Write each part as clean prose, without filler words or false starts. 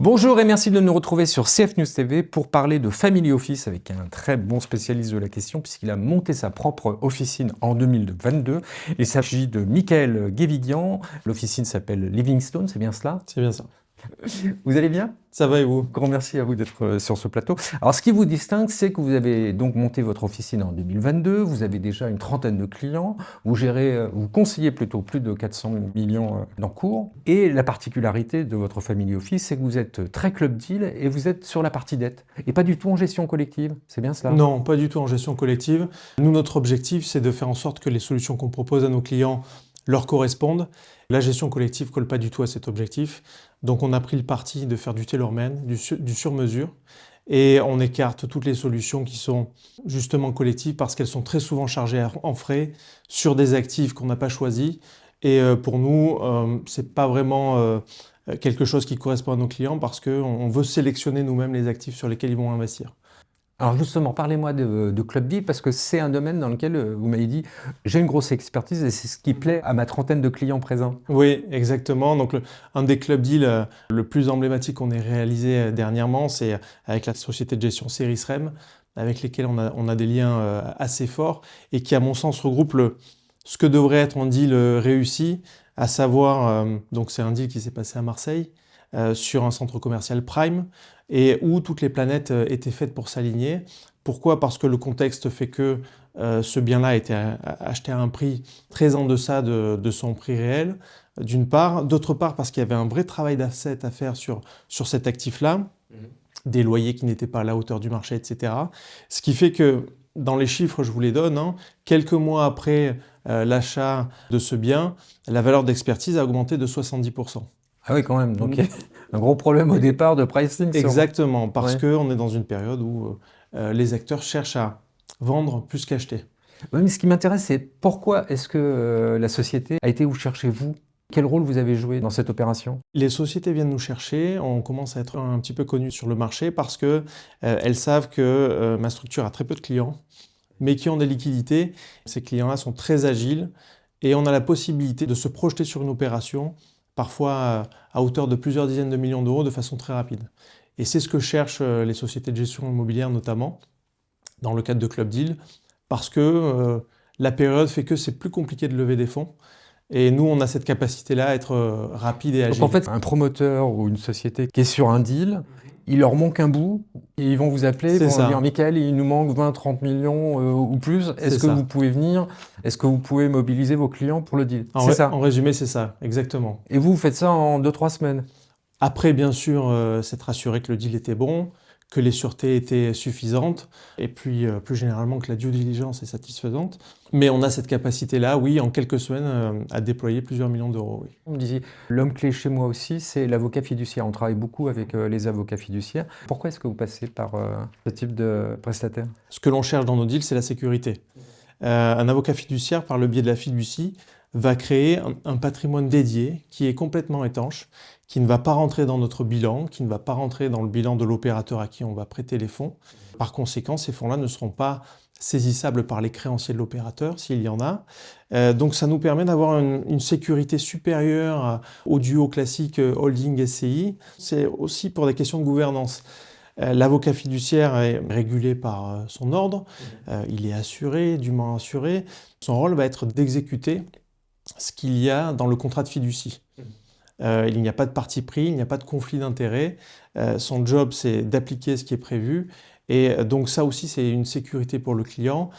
Bonjour et merci de nous retrouver sur CF News TV pour parler de Family Office avec un très bon spécialiste de la question puisqu'il a monté sa propre officine en 2022. Il s'agit de Michael Guéviguian. L'officine s'appelle Livingstone, c'est bien cela? C'est bien ça. Vous allez bien? Ça va et vous? Grand merci à vous d'être sur ce plateau. Alors, ce qui vous distingue, c'est que vous avez donc monté votre officine en 2022. Vous avez déjà une trentaine de clients. Vous gérez, vous conseillez plutôt plus de 400 millions d'encours. Et la particularité de votre family office, c'est que vous êtes très club deal et vous êtes sur la partie dette et pas du tout en gestion collective. C'est bien cela? Non, pas du tout en gestion collective. Nous, notre objectif, c'est de faire en sorte que les solutions qu'on propose à nos clients leur correspondent. La gestion collective ne colle pas du tout à cet objectif. Donc, on a pris le parti de faire du tailor-made, du sur-mesure. Et on écarte toutes les solutions qui sont justement collectives parce qu'elles sont très souvent chargées en frais sur des actifs qu'on n'a pas choisis. Et pour nous, ce n'est pas vraiment quelque chose qui correspond à nos clients parce qu'on veut sélectionner nous-mêmes les actifs sur lesquels ils vont investir. Alors justement, parlez-moi de Club Deal parce que c'est un domaine dans lequel vous m'avez dit j'ai une grosse expertise et c'est ce qui plaît à ma trentaine de clients présents. Oui, exactement. Donc, un des club deals le plus emblématique qu'on ait réalisé dernièrement, c'est avec la société de gestion Cerisrem, avec lesquels on a des liens assez forts et qui, à mon sens, regroupe ce que devrait être un deal réussi, à savoir, donc c'est un deal qui s'est passé à Marseille, sur un centre commercial Prime, et où toutes les planètes étaient faites pour s'aligner. Pourquoi? Parce que le contexte fait que ce bien-là a été acheté à un prix très en deçà de son prix réel, d'une part. D'autre part, parce qu'il y avait un vrai travail d'asset à faire sur cet actif-là, des loyers qui n'étaient pas à la hauteur du marché, etc. Ce qui fait que, dans les chiffres, je vous les donne, quelques mois après l'achat de ce bien, la valeur d'expertise a augmenté de 70%. Ah oui, quand même. Donc, il y a un gros problème au départ de pricing. Exactement, parce Ouais. qu'on est dans une période où les acteurs cherchent à vendre plus qu'acheter. Oui, mais ce qui m'intéresse, c'est pourquoi est-ce que la société a été où cherchez vous? Quel rôle vous avez joué dans cette opération? Les sociétés viennent nous chercher, on commence à être un petit peu connu sur le marché parce que elles savent que ma structure a très peu de clients, mais qui ont des liquidités. Ces clients-là sont très agiles et on a la possibilité de se projeter sur une opération, parfois à hauteur de plusieurs dizaines de millions d'euros de façon très rapide. Et c'est ce que cherchent les sociétés de gestion immobilière notamment, dans le cadre de Club Deal, parce que la période fait que c'est plus compliqué de lever des fonds. Et nous, on a cette capacité-là à être rapide et agile. Donc en fait, un promoteur ou une société qui est sur un deal, il leur manque un bout, et ils vont vous appeler, ils vont dire Michael, il nous manque 20-30 millions ou plus, est-ce que vous pouvez venir? Est-ce que vous pouvez mobiliser vos clients pour le deal? C'est ça. En résumé, c'est ça, exactement. Et vous faites ça en 2-3 semaines? Après, bien sûr, s'être assuré que le deal était bon, que les sûretés étaient suffisantes, et puis plus généralement que la due diligence est satisfaisante. Mais on a cette capacité-là, oui, en quelques semaines, à déployer plusieurs millions d'euros. Oui. On me disait, l'homme clé chez moi aussi, c'est l'avocat fiduciaire. On travaille beaucoup avec les avocats fiduciaires. Pourquoi est-ce que vous passez par ce type de prestataire? Ce que l'on cherche dans nos deals, c'est la sécurité. Un avocat fiduciaire, par le biais de la fiducie, va créer un patrimoine dédié qui est complètement étanche, qui ne va pas rentrer dans notre bilan, qui ne va pas rentrer dans le bilan de l'opérateur à qui on va prêter les fonds. Par conséquent, ces fonds-là ne seront pas saisissables par les créanciers de l'opérateur, s'il y en a. Donc ça nous permet d'avoir une sécurité supérieure au duo classique holding SCI. C'est aussi pour des questions de gouvernance. L'avocat fiduciaire est régulé par son ordre, il est assuré, dûment assuré. Son rôle va être d'exécuter ce qu'il y a dans le contrat de fiducie. Il n'y a pas de parti pris, il n'y a pas de conflit d'intérêts. Son job, c'est d'appliquer ce qui est prévu. Et donc ça aussi, c'est une sécurité pour le client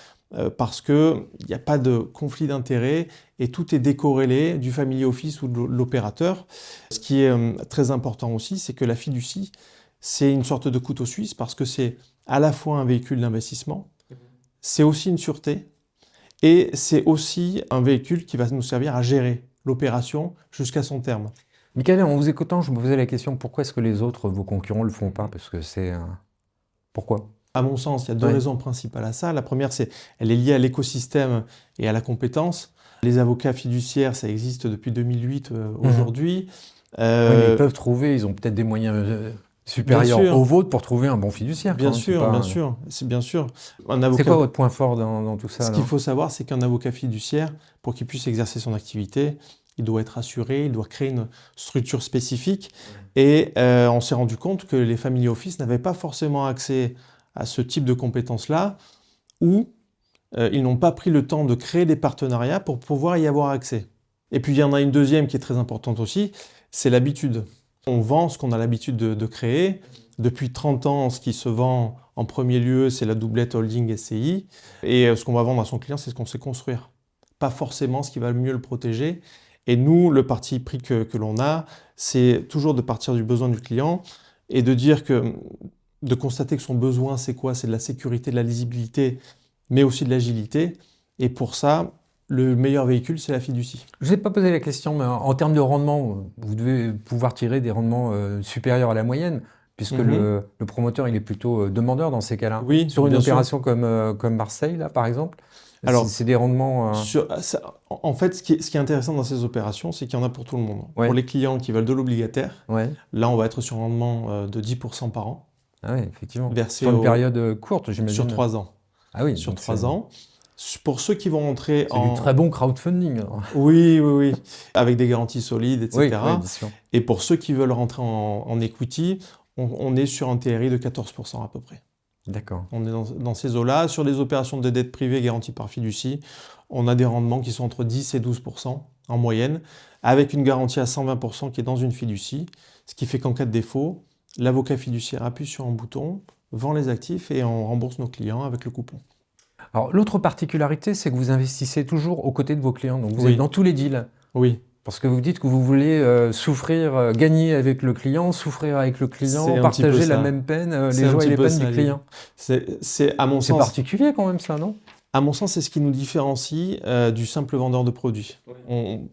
parce qu'il n'y a pas de conflit d'intérêts et tout est décorrélé du family office ou de l'opérateur. Ce qui est très important aussi, c'est que la fiducie, c'est une sorte de couteau suisse parce que c'est à la fois un véhicule d'investissement, c'est aussi une sûreté et c'est aussi un véhicule qui va nous servir à gérer l'opération jusqu'à son terme. Michael, en vous écoutant, je me posais la question, pourquoi est-ce que les autres, vos concurrents, ne le font pas? Parce que c'est... Pourquoi? À mon sens, il y a deux raisons principales à ça. La première, elle est liée à l'écosystème et à la compétence. Les avocats fiduciaires, ça existe depuis 2008 aujourd'hui. Oui, mais ils peuvent trouver, ils ont peut-être des moyens supérieurs aux vôtres pour trouver un bon fiduciaire. Bien sûr, bien sûr. C'est bien sûr. C'est quoi votre point fort dans tout ça? Ce qu'il faut savoir, c'est qu'un avocat fiduciaire, pour qu'il puisse exercer son activité, il doit être assuré, il doit créer une structure spécifique. Et on s'est rendu compte que les family office n'avaient pas forcément accès à ce type de compétences-là, ou ils n'ont pas pris le temps de créer des partenariats pour pouvoir y avoir accès. Et puis il y en a une deuxième qui est très importante aussi, c'est l'habitude. On vend ce qu'on a l'habitude de créer. Depuis 30 ans, ce qui se vend en premier lieu, c'est la doublette holding SCI. Et ce qu'on va vendre à son client, c'est ce qu'on sait construire. Pas forcément ce qui va le mieux le protéger. Et nous, le parti pris que l'on a, c'est toujours de partir du besoin du client et de constater que son besoin, c'est quoi? C'est de la sécurité, de la lisibilité, mais aussi de l'agilité. Et pour ça, le meilleur véhicule, c'est la fiducie. Je ne vous ai pas posé la question, mais en termes de rendement, vous devez pouvoir tirer des rendements supérieurs à la moyenne, puisque le promoteur, il est plutôt demandeur dans ces cas-là. Oui, Sur une bien sûr. opération comme Marseille, là, par exemple, Alors, c'est des rendements... En fait, ce qui est intéressant dans ces opérations, c'est qu'il y en a pour tout le monde. Ouais. Pour les clients qui veulent de l'obligataire, Ouais. là, on va être sur un rendement de 10% par an, Ah oui, effectivement. versé Sur une période courte, j'imagine. sur 3 ans. Ah oui, Sur donc 3 ans. Pour ceux qui vont rentrer c'est du très bon crowdfunding, alors. Oui, oui, oui. Avec des garanties solides, etc. Oui, oui, bien sûr. Et pour ceux qui veulent rentrer en equity, on est sur un TRI de 14% à peu près. D'accord. On est dans ces eaux-là. Sur des opérations de dette privée garanties par fiducie, on a des rendements qui sont entre 10 et 12% en moyenne, avec une garantie à 120% qui est dans une fiducie, ce qui fait qu'en cas de défaut, l'avocat fiduciaire appuie sur un bouton, vend les actifs et on rembourse nos clients avec le coupon. Alors, l'autre particularité, c'est que vous investissez toujours aux côtés de vos clients. Donc, vous Oui. êtes dans tous les deals. Oui, Parce que vous dites que vous voulez souffrir, gagner avec le client, souffrir avec le C'est client, un petit peu partager la ça. même peine, C'est les un joies et petit les peu peines ça, du l'idée. client. c'est à mon C'est sens, particulier quand même ça, non? à mon sens, c'est ce qui nous différencie du simple vendeur de produits.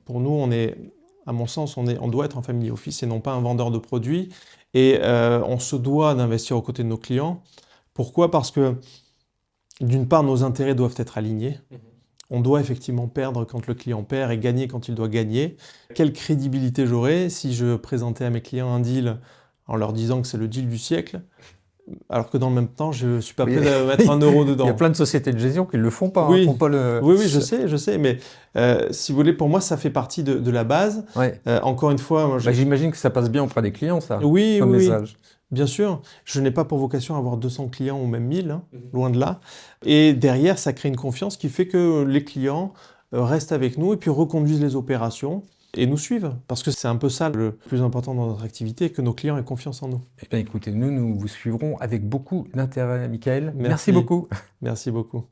Pour nous, à mon sens, on doit être un family office et non pas un vendeur de produits. Et on se doit d'investir aux côtés de nos clients. Pourquoi? Parce que d'une part, nos intérêts doivent être alignés. On doit effectivement perdre quand le client perd et gagner quand il doit gagner. Quelle crédibilité j'aurais si je présentais à mes clients un deal en leur disant que c'est le deal du siècle, alors que dans le même temps, je ne suis pas Oui. prêt à mettre 1 euro dedans. Il y a plein de sociétés de gestion qui ne le font pas, Oui. font pas le... Oui, je sais, mais si vous voulez, pour moi, ça fait partie de la base. Ouais. Encore une fois, moi, Bah, j'imagine que ça passe bien auprès des clients, ça, oui, comme oui, oui, message. bien sûr. Je n'ai pas pour vocation d'avoir 200 clients ou même 1000, hein, loin de là. Et derrière, ça crée une confiance qui fait que les clients restent avec nous et puis reconduisent les opérations et nous suivent. Parce que c'est un peu ça le plus important dans notre activité, que nos clients aient confiance en nous. Eh bien, écoutez, nous vous suivrons avec beaucoup d'intérêt, Michael. Merci. Merci beaucoup. Merci beaucoup.